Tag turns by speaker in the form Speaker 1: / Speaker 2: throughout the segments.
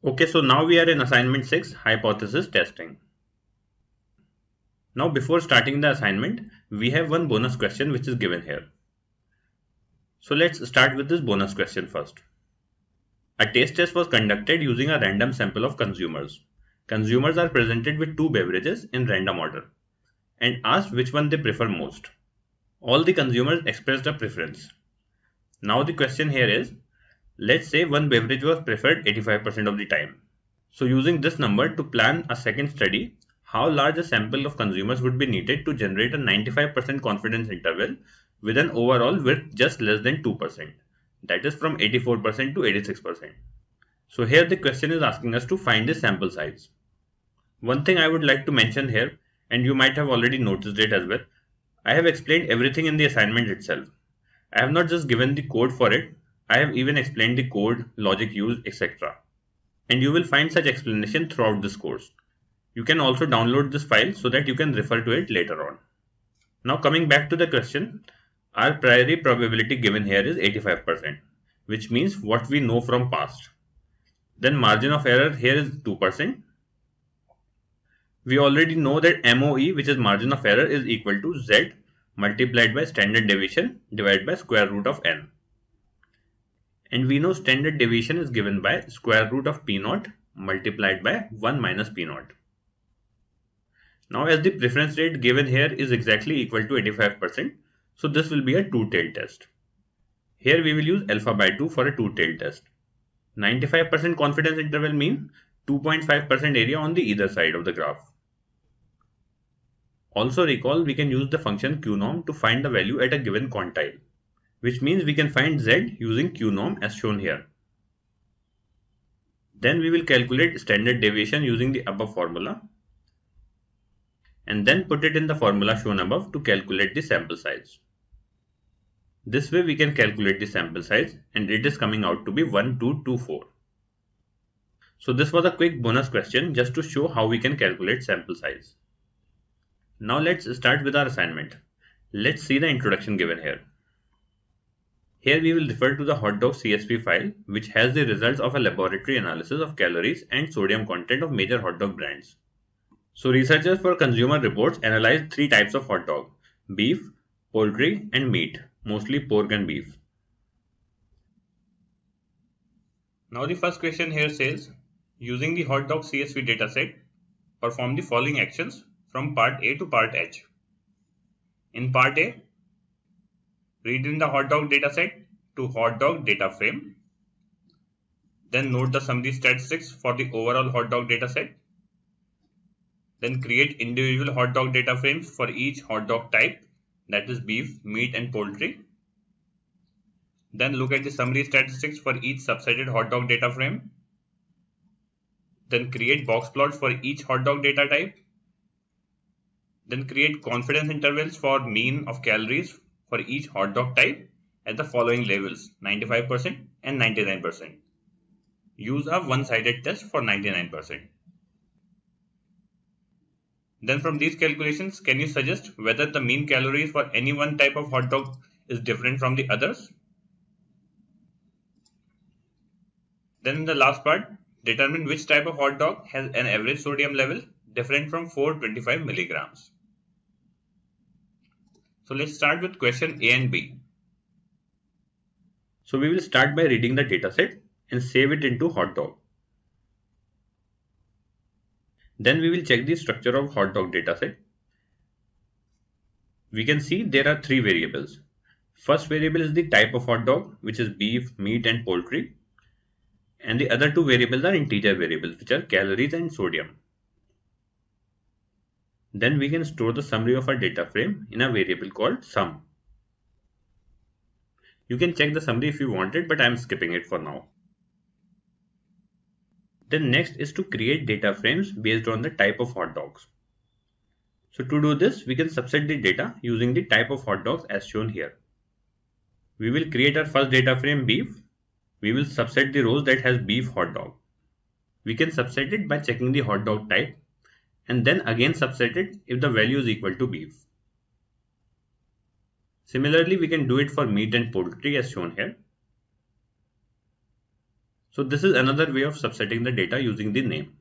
Speaker 1: Okay, so now we are in assignment 6, hypothesis testing. Now before starting the assignment, we have one bonus question which is given here. So let's start with this bonus question first. A taste test was conducted using a random sample of consumers. Consumers are presented with two beverages in random order and asked which one they prefer most. All the consumers expressed a preference. Now the question here is, let's say one beverage was preferred 85% of the time. So using this number to plan a second study, how large a sample of consumers would be needed to generate a 95% confidence interval with an overall width just less than 2%, that is from 84% to 86%. So here the question is asking us to find the sample size. One thing I would like to mention here, and you might have already noticed it as well, I have explained everything in the assignment itself. I have not just given the code for it, I have even explained the code, logic used, etc. And you will find such explanation throughout this course. You can also download this file so that you can refer to it later on. Now coming back to the question, our priori probability given here is 85%, which means what we know from past. Then margin of error here is 2%. We already know that MOE, which is margin of error, is equal to Z multiplied by standard deviation divided by square root of n. And we know standard deviation is given by square root of P0 multiplied by 1 minus P0. Now as the preference rate given here is exactly equal to 85%, so this will be a two-tailed test. Here we will use alpha by 2 for a two-tailed test. 95% confidence interval means 2.5% area on the either side of the graph. Also recall we can use the function qnorm to find the value at a given quantile, which means we can find z using qnorm as shown here. Then we will calculate standard deviation using the above formula and then put it in the formula shown above to calculate the sample size. This way we can calculate the sample size and it is coming out to be 1224. So this was a quick bonus question just to show how we can calculate sample size. Now let's start with our assignment. Let's see the introduction given here. Here we will refer to the Hotdogs CSV file which has the results of a laboratory analysis of calories and sodium content of major hot dog brands. So researchers for consumer reports analyzed three types of hot dog: beef, poultry and meat, mostly pork and beef. Now the first question here says, using the Hotdog CSV dataset, perform the following actions from part A to part H. In part A, read in the Hotdog dataset to Hotdog data frame. Then note the summary statistics for the overall Hotdog dataset. Then create individual Hotdog data frames for each hotdog type, that is beef, meat and poultry. Then look at the summary statistics for each subsetted hotdog data frame. Then create box plots for each hotdog data type. Then create confidence intervals for mean of calories for each hotdog type at the following levels: 95% and 99%. Use a one-sided test for 99%. Then from these calculations, can you suggest whether the mean calories for any one type of hot dog is different from the others? Then in the last part, determine which type of hot dog has an average sodium level different from 425 milligrams. So let's start with question A and B. So we will start by reading the dataset and save it into Hotdog. Then we will check the structure of Hotdog dataset. We can see there are three variables. First variable is the type of hot dog, which is beef, meat and poultry. And the other two variables are integer variables, which are calories and sodium. Then we can store the summary of our data frame in a variable called sum. You can check the summary if you want it, but I am skipping it for now. Then next is to create data frames based on the type of hot dogs. So to do this, we can subset the data using the type of hot dogs as shown here. We will create our first data frame beef. We will subset the rows that has beef hot dog. We can subset it by checking the hot dog type and then again subset it if the value is equal to beef. Similarly, we can do it for meat and poultry as shown here. So this is another way of subsetting the data using the name.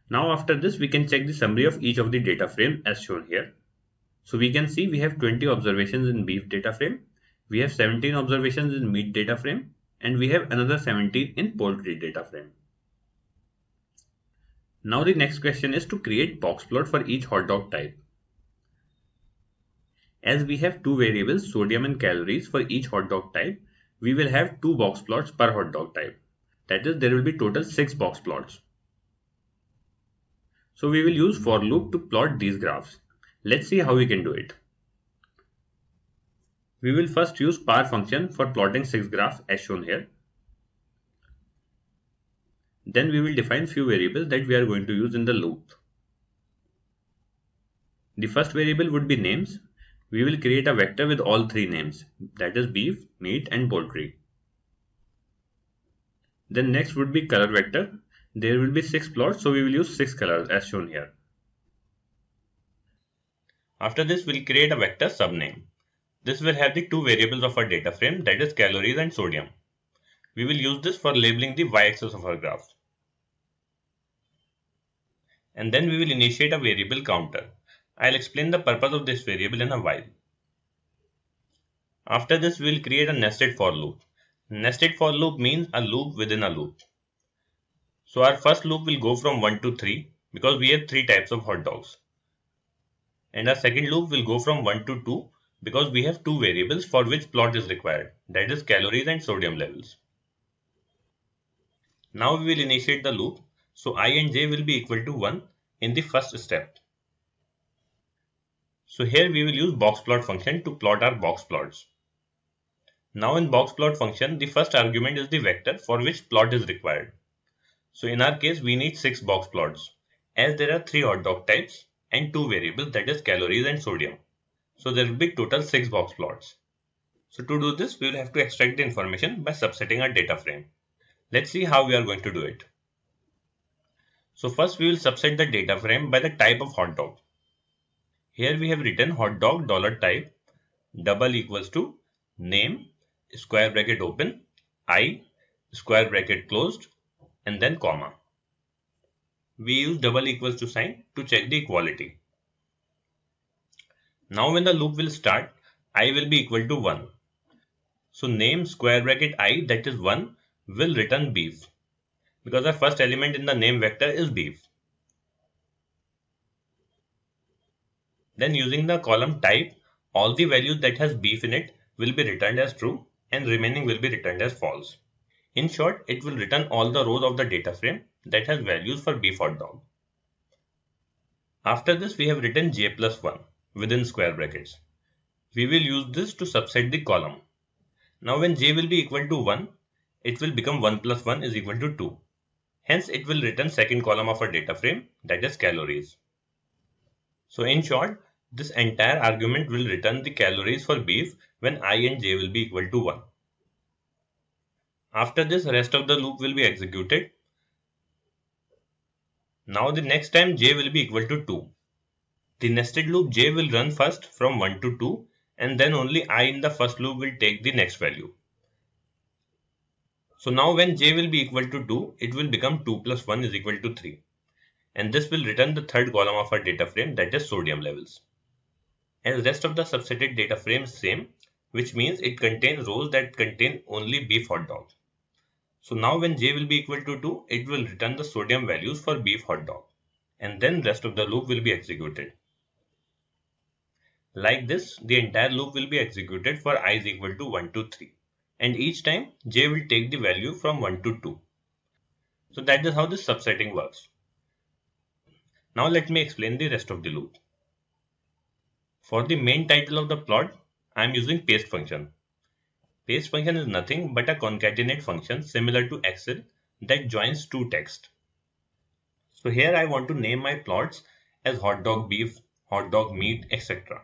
Speaker 1: Now after this, we can check the summary of each of the data frame as shown here. So we can see we have 20 observations in beef data frame, we have 17 observations in meat data frame, and we have another 17 in poultry data frame. Now the next question is to create box plot for each hot dog type. As we have two variables, sodium and calories, for each hot dog type, we will have two box plots per hot dog type. That is, there will be total 6 box plots. So we will use for loop to plot these graphs. Let's see how we can do it. We will first use par function for plotting 6 graphs as shown here. Then we will define few variables that we are going to use in the loop. The first variable would be names. We will create a vector with all three names, that is beef, meat and poultry. Then next would be color vector. There will be 6 plots, so we will use 6 colors as shown here. After this, we'll create a vector subname. This will have the two variables of our data frame, that is calories and sodium. We will use this for labeling the y-axis of our graph. And then we will initiate a variable counter. I'll explain the purpose of this variable in a while. After this, we will create a nested for loop. Nested for loop means a loop within a loop. So our first loop will go from 1 to 3 because we have 3 types of hot dogs. And our second loop will go from 1 to 2 because we have two variables for which plot is required, that is calories and sodium levels. Now we will initiate the loop, so I and j will be equal to 1 in the first step. So here we will use box plot function to plot our box plots. Now in box plot function, the first argument is the vector for which plot is required. So in our case, we need 6 box plots, as there are 3 hot dog types and 2 variables, that is calories and sodium. So there will be total 6 box plots. So to do this, we will have to extract the information by subsetting our data frame. Let's see how we are going to do it. So first we will subset the data frame by the type of hot dog. Here we have written hot dog $type double equals to name square bracket open I square bracket closed and then comma. We use double equals to sign to check the equality. Now when the loop will start, I will be equal to 1. So name square bracket I, that is 1, will return beef because our first element in the name vector is beef. Then using the column type, all the values that has beef in it will be returned as true and remaining will be returned as false. In short, it will return all the rows of the data frame that has values for beef hot dog. After this, we have written j plus 1 within square brackets. We will use this to subset the column. Now when j will be equal to 1, it will become 1 plus 1 is equal to 2. Hence, it will return second column of our data frame, that is calories. So in short, this entire argument will return the calories for beef when I and j will be equal to 1. After this, rest of the loop will be executed. Now the next time j will be equal to 2. The nested loop j will run first from 1 to 2 and then only I in the first loop will take the next value. So now when j will be equal to 2, it will become 2 plus 1 is equal to 3. And this will return the third column of our data frame, that is sodium levels. And the rest of the subsetted data frame is same, which means it contains rows that contain only beef hot dog. So now when j will be equal to 2, it will return the sodium values for beef hot dog. And then rest of the loop will be executed. Like this, the entire loop will be executed for I is equal to 1 to 3. And each time j will take the value from 1 to 2. So that is how this subsetting works. Now let me explain the rest of the loop. For the main title of the plot, I am using paste function. Paste function is nothing but a concatenate function similar to Excel that joins two text. So here I want to name my plots as hot dog beef, hot dog meat, etc.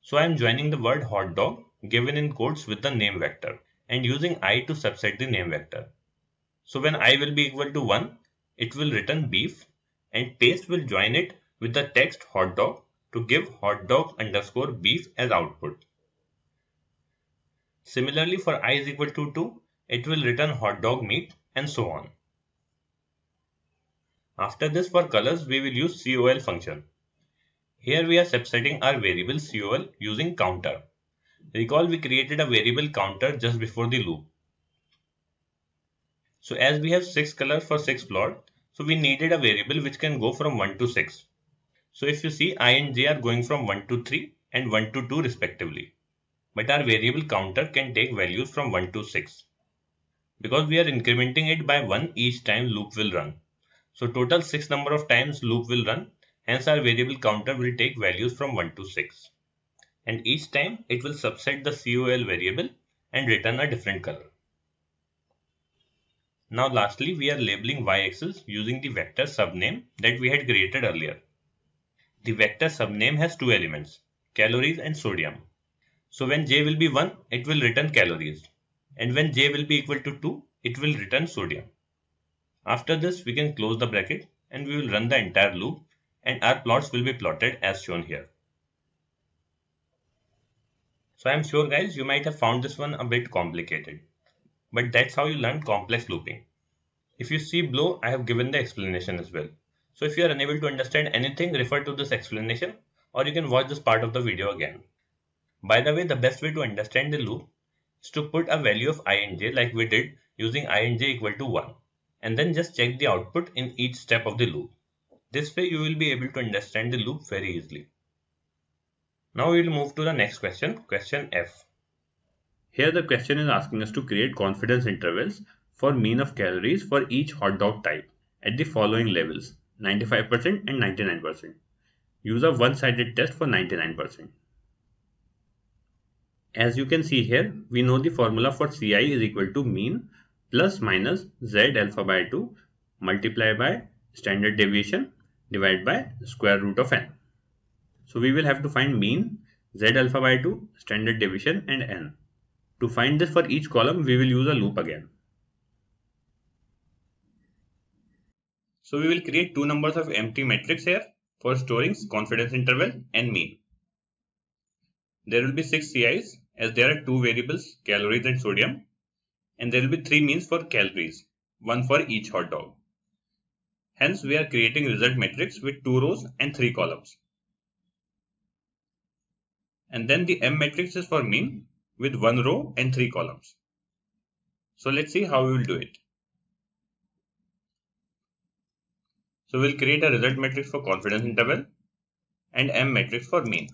Speaker 1: So I am joining the word hot dog given in quotes with the name vector and using I to subset the name vector. So when I will be equal to 1, it will return beef and paste will join it with the text hot dog to give hot dog underscore beef as output. Similarly, for I is equal to 2, it will return hot dog meat, and so on. After this, for colors, we will use col function. Here we are subsetting our variable col using counter. Recall we created a variable counter just before the loop. So as we have 6 colors for 6 plot, so we needed a variable which can go from 1 to 6. So if you see, I and j are going from 1 to 3 and 1 to 2 respectively. But our variable counter can take values from 1 to 6. Because we are incrementing it by 1 each time loop will run. So total 6 number of times loop will run, hence our variable counter will take values from 1 to 6. And each time it will subset the col variable and return a different color. Now lastly, we are labeling y-axis using the vector subname that we had created earlier. The vector subname has two elements, calories and sodium. So when j will be 1, it will return calories. And when j will be equal to 2, it will return sodium. After this, we can close the bracket and we will run the entire loop and our plots will be plotted as shown here. So I am sure guys, you might have found this one a bit complicated. But that's how you learn complex looping. If you see below, I have given the explanation as well. So if you are unable to understand anything, refer to this explanation or you can watch this part of the video again. By the way, the best way to understand the loop is to put a value of I and j like we did using I and j equal to 1 and then just check the output in each step of the loop. This way you will be able to understand the loop very easily. Now we will move to the next question, question F. Here the question is asking us to create confidence intervals for mean of calories for each hot dog type at the following levels, 95% and 99%. Use a one-sided test for 99%. As you can see here, we know the formula for Ci is equal to mean plus minus z alpha by 2 multiplied by standard deviation divided by square root of n. So we will have to find mean, z alpha by 2, standard deviation and n. To find this for each column, we will use a loop again. So we will create two numbers of empty matrix here for storing confidence interval and mean. There will be 6 CIs as there are two variables, calories and sodium, and there will be 3 means for calories, one for each hot dog. Hence, we are creating result matrix with 2 rows and 3 columns. And then the M matrix is for mean with 1 row and 3 columns. So let's see how we will do it. So we'll create a result matrix for confidence interval and M matrix for mean.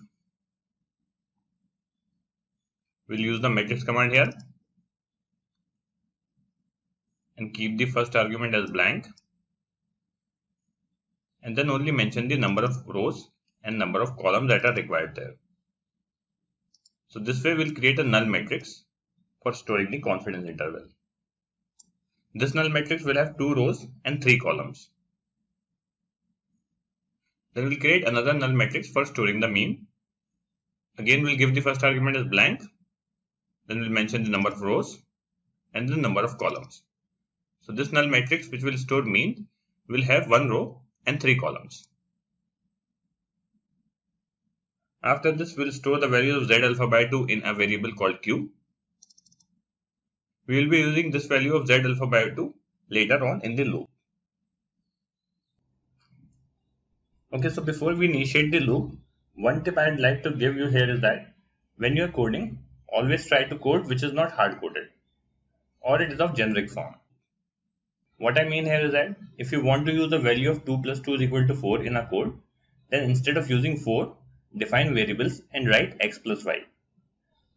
Speaker 1: We'll use the matrix command here and keep the first argument as blank and then only mention the number of rows and number of columns that are required there. So this way we'll create a null matrix for storing the confidence interval. This null matrix will have 2 rows and 3 columns. Then we'll create another null matrix for storing the mean. Again we'll give the first argument as blank. Then we'll mention the number of rows and the number of columns. So this null matrix which will store mean will have 1 row and 3 columns. After this, we'll store the value of z alpha by 2 in a variable called q. We will be using this value of z alpha by 2 later on in the loop. Okay, so before we initiate the loop, one tip I'd like to give you here is that when you're coding, always try to code which is not hard-coded or it is of generic form. What I mean here is that if you want to use the value of 2 plus 2 is equal to 4 in a code, then instead of using 4, define variables and write x plus y.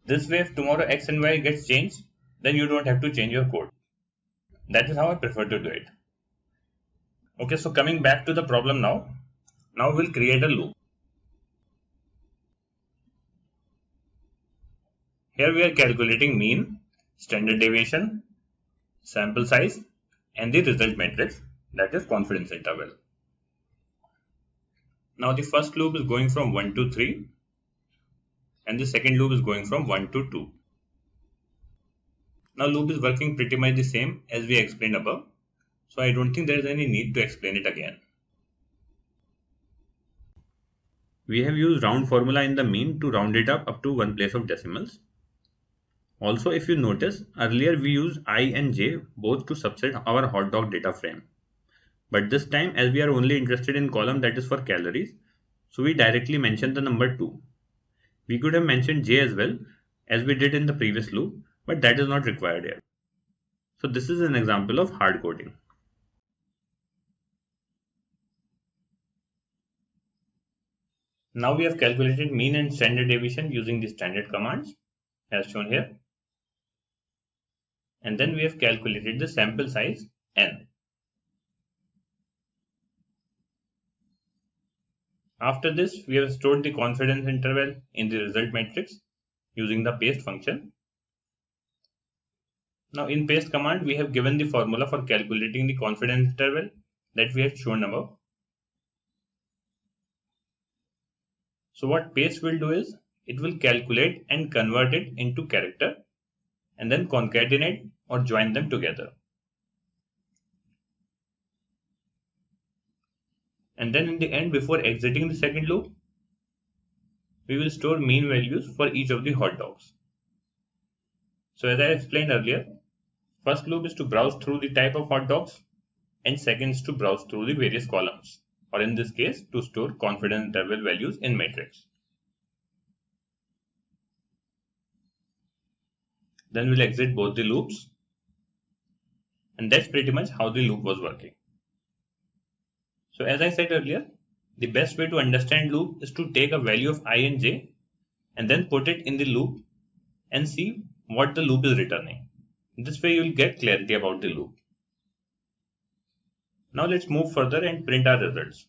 Speaker 1: This way, if tomorrow x and y gets changed, then you don't have to change your code. That is how I prefer to do it. Okay, so coming back to the problem now. Now we'll create a loop. Here we are calculating mean, standard deviation, sample size, and the result matrix, that is confidence interval. Now the first loop is going from 1 to 3 and the second loop is going from 1 to 2. Now loop is working pretty much the same as we explained above, so I don't think there is any need to explain it again. We have used round formula in the mean to round it up to one place of decimals. Also, if you notice, earlier we used I and j both to subset our hot dog data frame. But this time, as we are only interested in column that is for calories, so we directly mention the number 2. We could have mentioned j as well, as we did in the previous loop, but that is not required here. So this is an example of hard coding. Now we have calculated mean and standard deviation using the standard commands as shown here. And then we have calculated the sample size n. After this, we have stored the confidence interval in the result matrix using the paste function. Now in paste command, we have given the formula for calculating the confidence interval that we have shown above. So what paste will do is, it will calculate and convert it into character and then concatenate or join them together. And then in the end, before exiting the second loop, we will store mean values for each of the hot dogs. So as I explained earlier, first loop is to browse through the type of hot dogs and second is to browse through the various columns, or in this case to store confidence interval values in matrix. Then we'll exit both the loops, and that's pretty much how the loop was working. So as I said earlier, the best way to understand loop is to take a value of I and j and then put it in the loop and see what the loop is returning. This way you will get clarity about the loop. Now let's move further and print our results.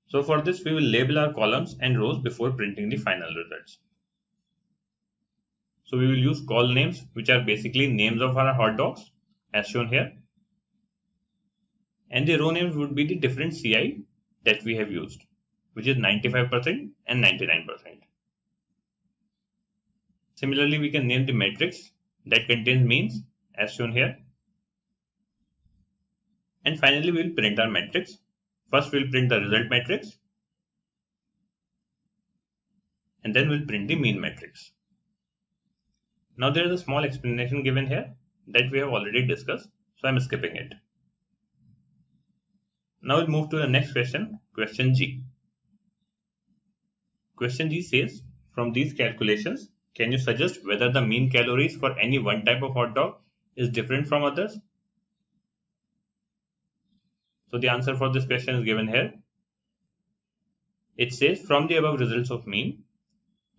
Speaker 1: So for this we will label our columns and rows before printing the final results. So we will use call names, which are basically names of our hot dogs as shown here. And the row names would be the different CI that we have used, which is 95% and 99%. Similarly, we can name the matrix that contains means as shown here. And finally, we will print our matrix. First, we will print the result matrix. And then we will print the mean matrix. Now, there is a small explanation given here that we have already discussed, so I am skipping it. Now we'll move to the next question, question G. Question G says, from these calculations, can you suggest whether the mean calories for any one type of hot dog is different from others? So the answer for this question is given here. It says, from the above results of mean,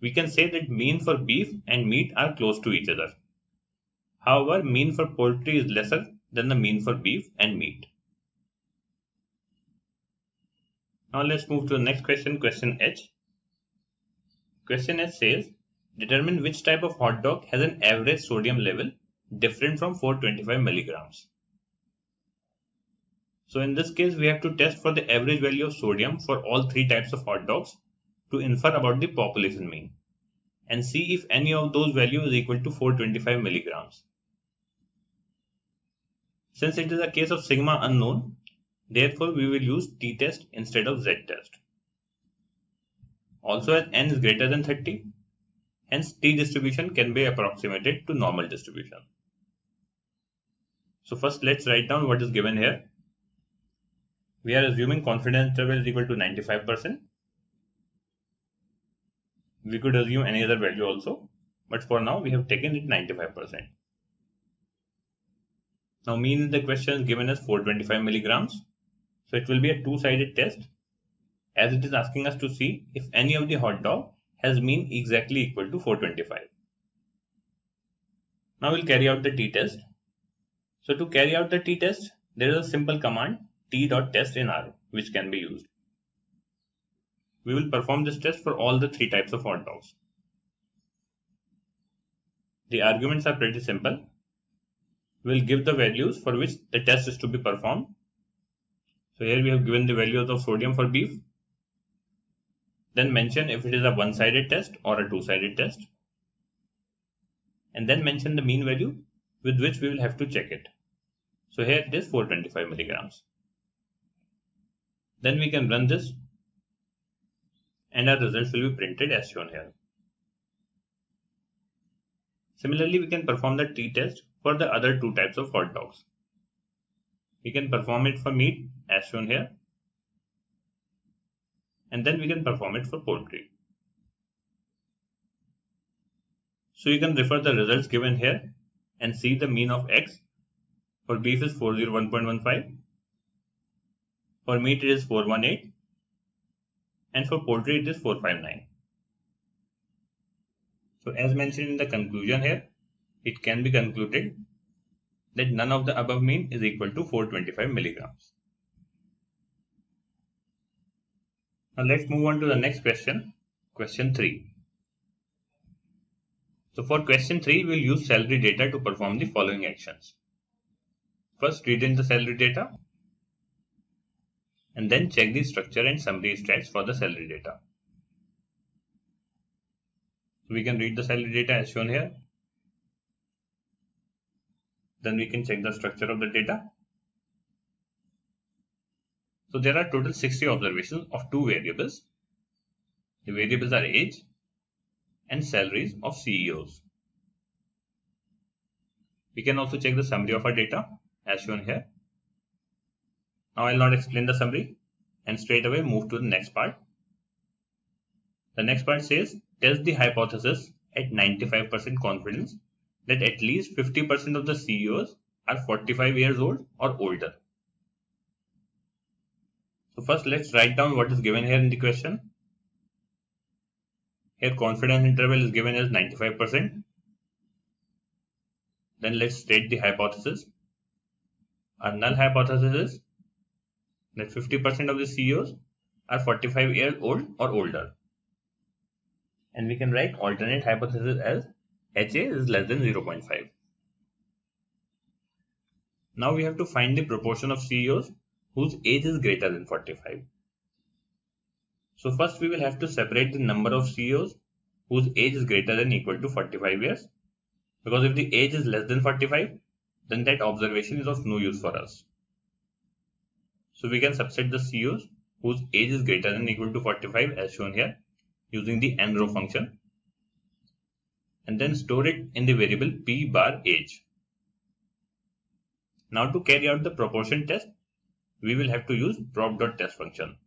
Speaker 1: we can say that mean for beef and meat are close to each other. However, mean for poultry is lesser than the mean for beef and meat. Now let's move to the next question, question H. Question H says, determine which type of hot dog has an average sodium level different from 425 milligrams. So in this case, we have to test for the average value of sodium for all three types of hot dogs to infer about the population mean and see if any of those values is equal to 425 milligrams. Since it is a case of sigma unknown, therefore we will use t-test instead of z-test. Also, as n is greater than 30, hence t distribution can be approximated to normal distribution. So first let's write down what is given here. We are assuming confidence interval is equal to 95%. We could assume any other value also, but for now we have taken it 95%. Now mean in the question is given as 425 milligrams. So it will be a two-sided test, as it is asking us to see if any of the hot dog has mean exactly equal to 425. Now we'll carry out the t-test. So to carry out the t-test, there is a simple command t.test in R which can be used. We will perform this test for all the three types of hot dogs. The arguments are pretty simple. We'll give the values for which the test is to be performed. So here we have given the values of sodium for beef. Then mention if it is a one-sided test or a two-sided test. And then mention the mean value with which we will have to check it. So here it is 425 milligrams. Then we can run this and our results will be printed as shown here. Similarly, we can perform the t-test for the other two types of hot dogs. We can perform it for meat as shown here, and then we can perform it for poultry. So you can refer the results given here and see the mean of X. For beef is 401.15, for meat it is 418, and for poultry it is 459. So as mentioned in the conclusion here, it can be concluded that none of the above mean is equal to 425 milligrams. Now let's move on to the next question, question 3. So for question 3, we'll use salary data to perform the following actions. First, read in the salary data, and then check the structure and summary stats for the salary data. So we can read the salary data as shown here. Then we can check the structure of the data. So there are total 60 observations of two variables. The variables are age and salaries of CEOs. We can also check the summary of our data as shown here. Now I will not explain the summary and straight away move to the next part. The next part says test the hypothesis at 95% confidence that at least 50% of the CEOs are 45 years old or older. So first let's write down what is given here in the question. Here confidence interval is given as 95%. Then let's state the hypothesis. Our null hypothesis is that 50% of the CEOs are 45 years old or older. And we can write alternate hypothesis as HA is less than 0.5. Now we have to find the proportion of CEOs whose age is greater than 45. So first we will have to separate the number of CEOs whose age is greater than or equal to 45 years. Because if the age is less than 45, then that observation is of no use for us. So we can subset the CEOs whose age is greater than or equal to 45 as shown here using the nrow function, and then store it in the variable p bar age. Now to carry out the proportion test, we will have to use prop.test function.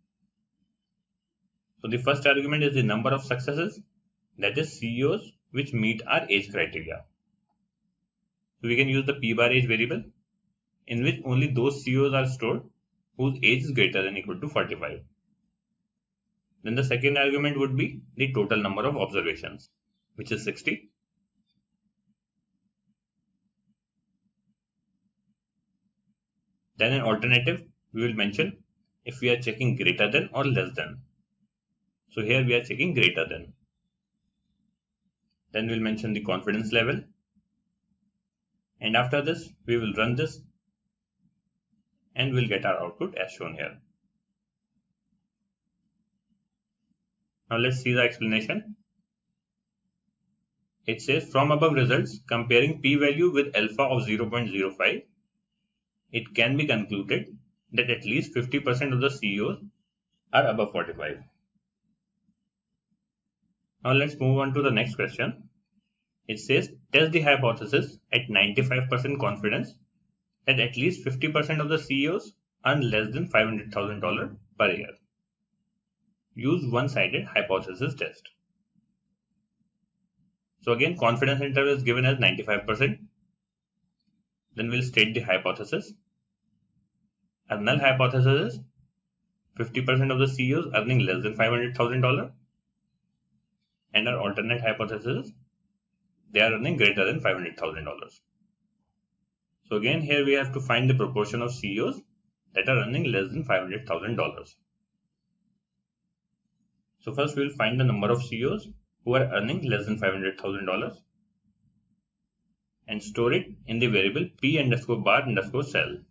Speaker 1: So the first argument is the number of successes, that is CEOs which meet our age criteria. So we can use the p bar age variable in which only those CEOs are stored whose age is greater than or equal to 45. Then the second argument would be the total number of observations, which is 60. Then an alternative we will mention if we are checking greater than or less than. So here we are checking greater than. Then we'll mention the confidence level. And after this, we will run this and we'll get our output as shown here. Now let's see the explanation. It says from above results comparing p-value with alpha of 0.05, it can be concluded that at least 50% of the CEOs are above 45. Now let's move on to the next question. It says test the hypothesis at 95% confidence that at least 50% of the CEOs earn less than $500,000 per year. Use one-sided hypothesis test. So again, confidence interval is given as 95%. Then we'll state the hypothesis. Our null hypothesis is 50% of the CEOs earning less than $500,000. And our alternate hypothesis is they are earning greater than $500,000. So again, here we have to find the proportion of CEOs that are earning less than $500,000. So first we will find the number of CEOs who are earning less than $500,000 and store it in the variable p_bar_cell.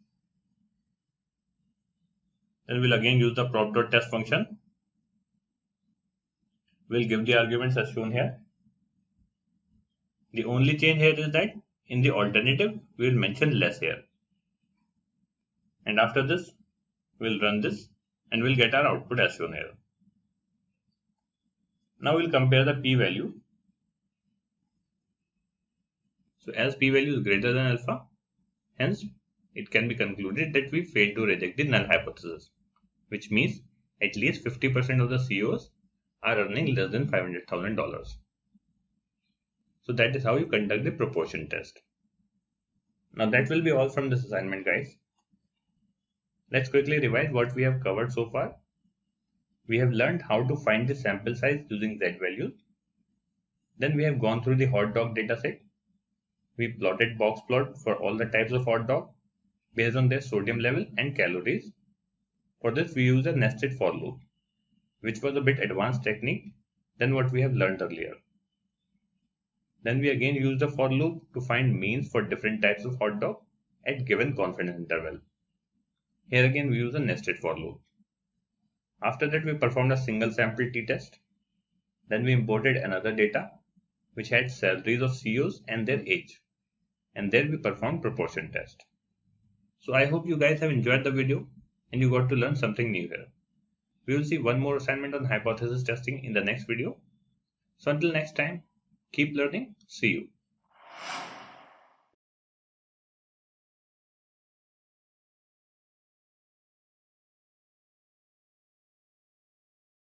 Speaker 1: Then we'll again use the prop.test function. We'll give the arguments as shown here. The only change here is that in the alternative, we will mention less here. And after this, we'll run this and we'll get our output as shown here. Now we'll compare the p-value. So as p-value is greater than alpha, hence it can be concluded that we failed to reject the null hypothesis, which means at least 50% of the CEOs are earning less than $500,000. So that is how you conduct the proportion test. Now that will be all from this assignment, guys. Let's quickly revise what we have covered so far. We have learned how to find the sample size using Z values. Then we have gone through the hot dog dataset. We plotted box plot for all the types of hot dog based on their sodium level and calories. For this we use a nested for loop, which was a bit advanced technique than what we have learned earlier. Then we again use the for loop to find means for different types of hot dog at given confidence interval. Here again we use a nested for loop. After that we performed a single sample t-test. Then we imported another data which had salaries of CEOs and their age. And there we performed proportion test. So I hope you guys have enjoyed the video and you got to learn something new here. We will see one more assignment on hypothesis testing in the next video. So until next time, keep learning. See you.